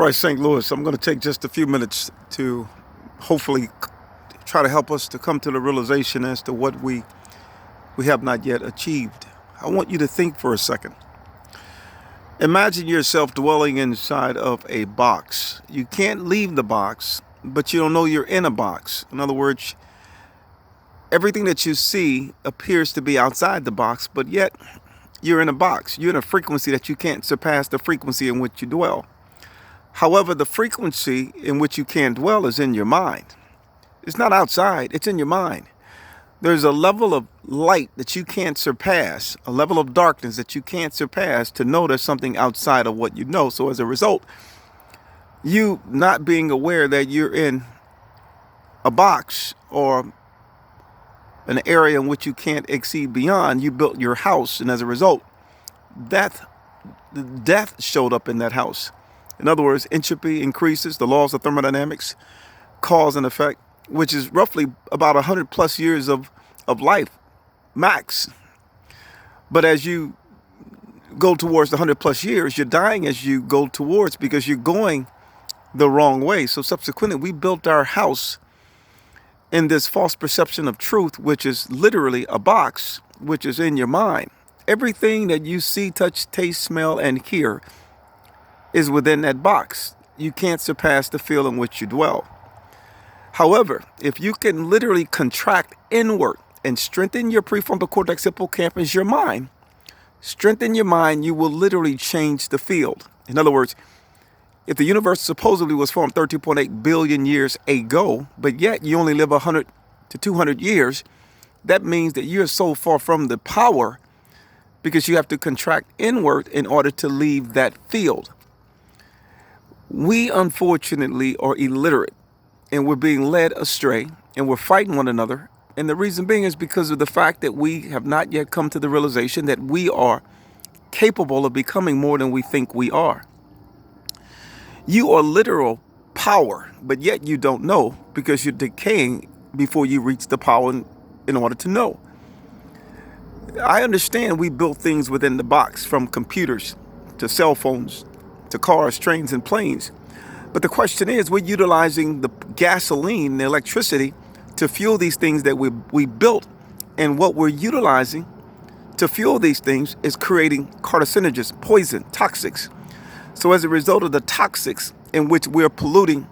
Bryce St. Louis. I'm going to take just a few minutes to hopefully try to help us to come to the realization as to what we have not yet achieved. I want you to think for a second. Imagine yourself dwelling inside of a box. You can't leave the box, but you don't know you're in a box. In other words, everything that you see appears to be outside the box, but yet you're in a box. You're in a frequency that you can't surpass the frequency in which you dwell. However, the frequency in which you can dwell is in your mind. It's not outside, it's in your mind. There's a level of light that you can't surpass, a level of darkness that you can't surpass to know there's something outside of what you know. So as a result, you not being aware that you're in a box or an area in which you can't exceed beyond, you built your house, and as a result, death showed up in that house. In other words, entropy increases, the laws of thermodynamics, cause and effect, which is roughly about 100 plus years of life, max. But as you go towards the 100 plus years, you're dying as you go towards, because you're going the wrong way. So subsequently, we built our house in this false perception of truth, which is literally a box, which is in your mind. Everything that you see, touch, taste, smell, and hear is within that box. You can't surpass the field in which you dwell. However, if you can literally contract inward and strengthen your prefrontal cortex, hippocampus, your mind, strengthen your mind, you will literally change the field. In other words, if the universe supposedly was formed 13.8 billion years ago, but yet you only live 100 to 200 years, that means that you're so far from the power because you have to contract inward in order to leave that field. We unfortunately are illiterate, and we're being led astray, and we're fighting one another. And the reason being is because of the fact that we have not yet come to the realization that we are capable of becoming more than we think we are. You are literal power, but yet you don't know because you're decaying before you reach the power in order to know. I understand we built things within the box, from computers to cell phones to cars, trains, and planes. But the question is, we're utilizing the gasoline, the electricity, to fuel these things that we built. And what we're utilizing to fuel these things is creating carcinogens, poison, toxics. So as a result of the toxics in which we're polluting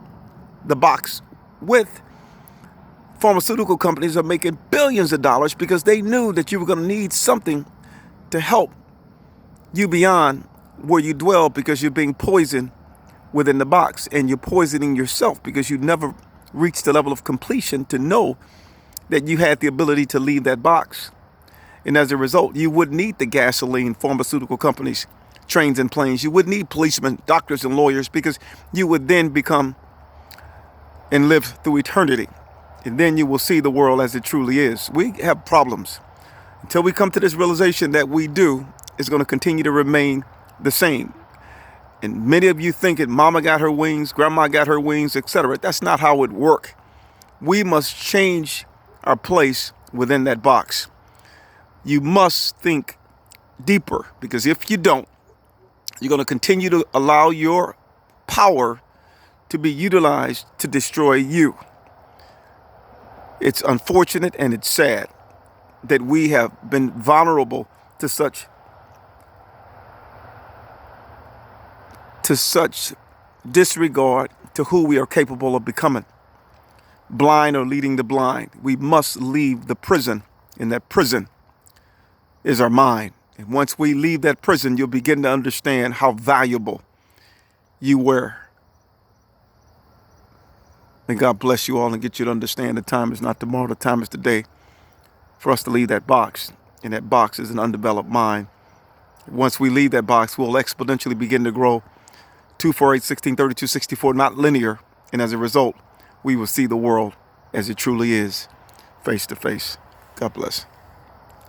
the box with, pharmaceutical companies are making billions of dollars because they knew that you were going to need something to help you beyond where you dwell, because you're being poisoned within the box, and you're poisoning yourself because you never reached the level of completion to know that you had the ability to leave that box. And as a result, you would need the gasoline, pharmaceutical companies, trains and planes. You would need policemen, doctors, and lawyers, because you would then become and live through eternity. And then you will see the world as it truly is. We have problems. Until we come to this realization that we do, it's going to continue to remain the same. And many of you think that mama got her wings, grandma got her wings, etc. That's not how it works. We must change our place within that box. You must think deeper, because if you don't, you're going to continue to allow your power to be utilized to destroy you. It's unfortunate and it's sad that we have been vulnerable to such disregard to who we are capable of becoming. Blind or leading the blind. We must leave the prison, and that prison is our mind. And once we leave that prison, you'll begin to understand how valuable you were. May God bless you all and get you to understand the time is not tomorrow, the time is today for us to leave that box. And that box is an undeveloped mind. Once we leave that box, we'll exponentially begin to grow. 2, 4, 8, 16, 32, 64, not linear. And as a result, we will see the world as it truly is, face to face. God bless.